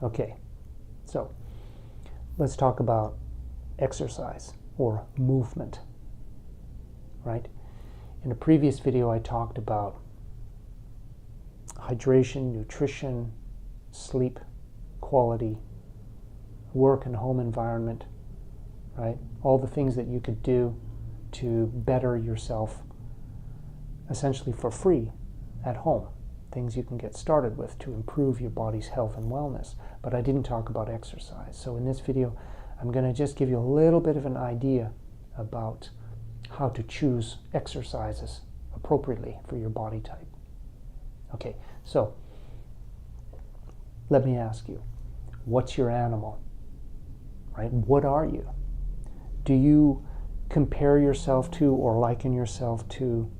Okay, so let's talk about exercise or movement, right? In a previous video, I talked about hydration, nutrition, sleep quality, work and home environment, right? All the things that you could do to better yourself essentially for free at home. Things you can get started with to improve your body's health and wellness. But I didn't talk about exercise. So in this video, I'm going to just give you a little bit of an idea about how to choose exercises appropriately for your body type. Okay, so let me ask you, what's your animal? Right? What are you? Do you compare yourself to or liken yourself to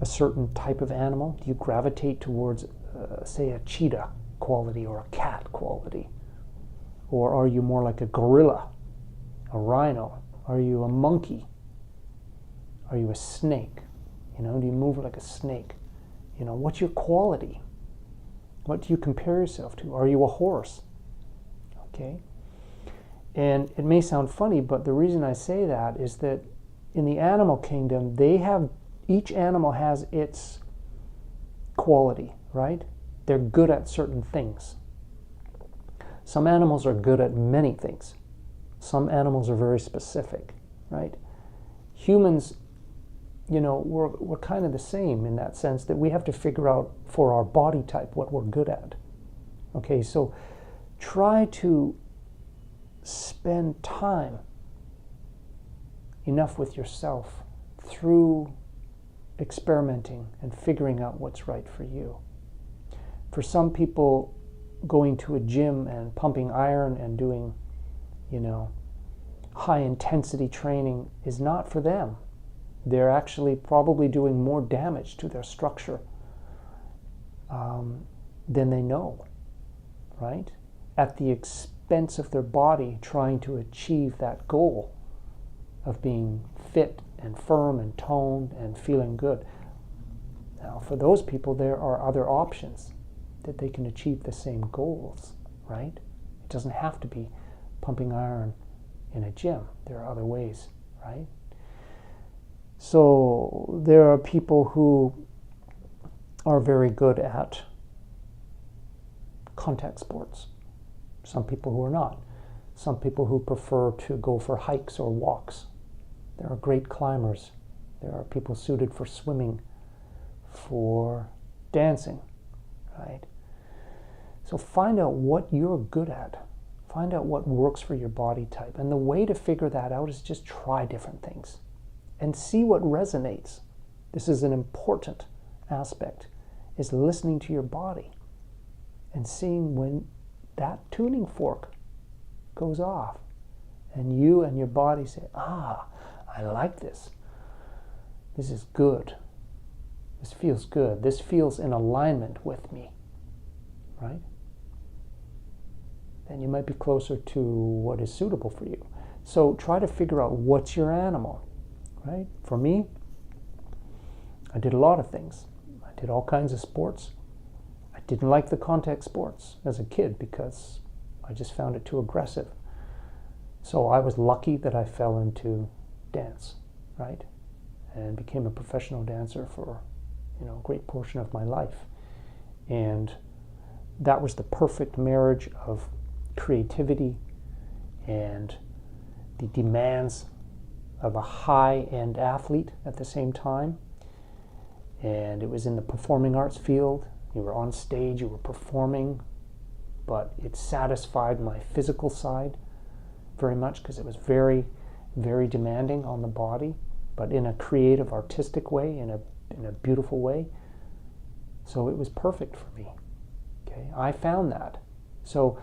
a certain type of animal? Do you gravitate towards, say, a cheetah quality or a cat quality? Or are you more like a gorilla, a rhino? Are you a monkey? Are you a snake? Do you move like a snake? What's your quality? What do you compare yourself to? Are you a horse? Okay? And it may sound funny, but the reason I say that is that in the animal kingdom, each animal has its quality, right? They're good at certain things. Some animals are good at many things. Some animals are very specific, right? Humans, we're kind of the same in that sense that we have to figure out for our body type what we're good at. Okay, so try to spend time enough with yourself through experimenting and figuring out what's right for you. For some people, going to a gym and pumping iron and doing, high intensity training is not for them. They're actually probably doing more damage to their structure than they know, right? At the expense of their body trying to achieve that goal of being fit and firm and toned and feeling good. Now, for those people, there are other options that they can achieve the same goals, right? It doesn't have to be pumping iron in a gym. There are other ways, right? So there are people who are very good at contact sports. Some people who are not. Some people who prefer to go for hikes or walks. There are great climbers. There are people suited for swimming, for dancing, right? So find out what you're good at. Find out what works for your body type. And the way to figure that out is just try different things and see what resonates. This is an important aspect, is listening to your body and seeing when that tuning fork goes off and you and your body say, I like this. This is good. This feels good. This feels in alignment with me, right? Then you might be closer to what is suitable for you. So try to figure out what's your animal, right? For me, I did a lot of things. I did all kinds of sports. I didn't like the contact sports as a kid because I just found it too aggressive. So I was lucky that I fell into dance, right? And became a professional dancer for, a great portion of my life. And that was the perfect marriage of creativity and the demands of a high-end athlete at the same time. And it was in the performing arts field. You were on stage, you were performing, but it satisfied my physical side very much because it was very, very demanding on the body, but in a creative, artistic way, in a beautiful way. So it was perfect for me. Okay, I found that. So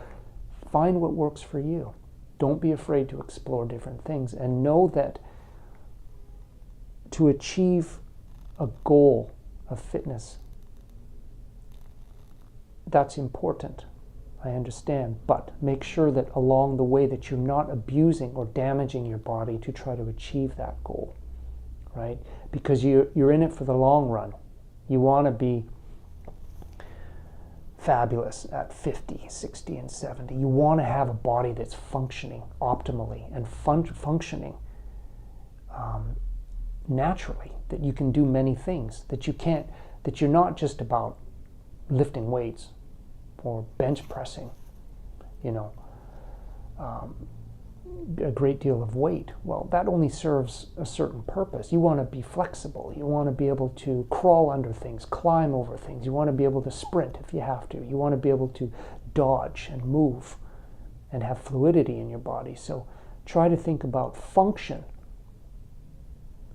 find what works for you. Don't be afraid to explore different things, and know that to achieve a goal of fitness, that's important. I understand, but make sure that along the way that you're not abusing or damaging your body to try to achieve that goal, right? Because you're in it for the long run. You want to be fabulous at 50, 60, and 70. You want to have a body that's functioning optimally and functioning naturally, that you can do many things, that you're not just about lifting weights or bench pressing, a great deal of weight. Well, that only serves a certain purpose. You want to be flexible. You want to be able to crawl under things, climb over things. You want to be able to sprint if you have to. You want to be able to dodge and move and have fluidity in your body. So try to think about function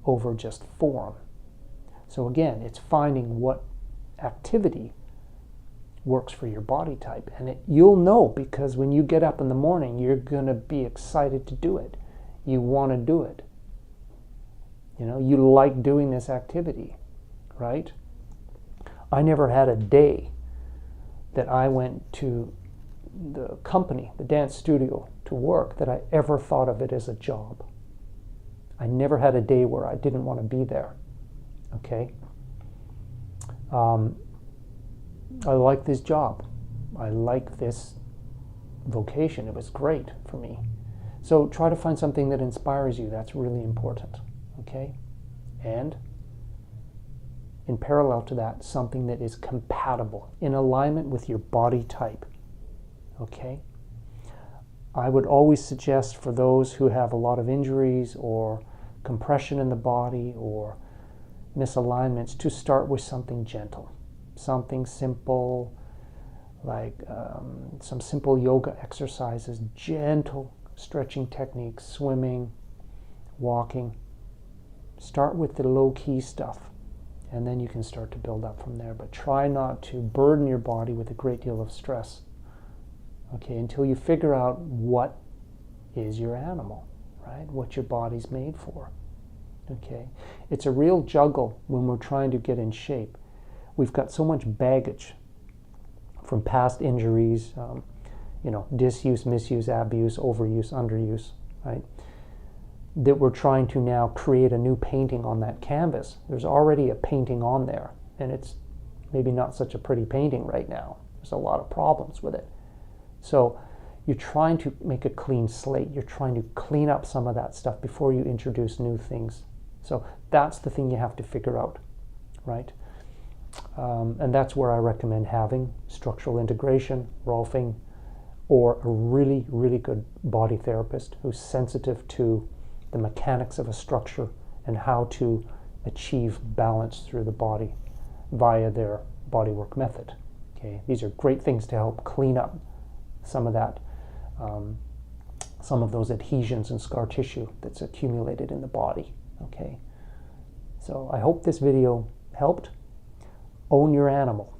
over just form. So again, it's finding what activity works for your body type. And you'll know, because when you get up in the morning, you're going to be excited to do it. You want to do it. You like doing this activity, right? I never had a day that I went to the company, the dance studio, to work that I ever thought of it as a job. I never had a day where I didn't want to be there, okay? I like this job. I like this vocation. It was great for me. So try to find something that inspires you. That's really important, okay? And in parallel to that, something that is compatible, in alignment with your body type, okay? I would always suggest for those who have a lot of injuries or compression in the body or misalignments to start with something gentle. Something simple, like some simple yoga exercises, gentle stretching techniques, swimming, walking. Start with the low-key stuff, and then you can start to build up from there. But try not to burden your body with a great deal of stress, okay, until you figure out what is your animal, right? What your body's made for, okay? It's a real juggle when we're trying to get in shape. We've got so much baggage from past injuries, disuse, misuse, abuse, overuse, underuse, right? That we're trying to now create a new painting on that canvas. There's already a painting on there, and it's maybe not such a pretty painting right now. There's a lot of problems with it. So you're trying to make a clean slate. You're trying to clean up some of that stuff before you introduce new things. So that's the thing you have to figure out, right? And that's where I recommend having structural integration, Rolfing, or a really, really good body therapist who's sensitive to the mechanics of a structure and how to achieve balance through the body via their bodywork method. Okay, these are great things to help clean up some of that, some of those adhesions and scar tissue that's accumulated in the body. Okay, so I hope this video helped. Own your animal.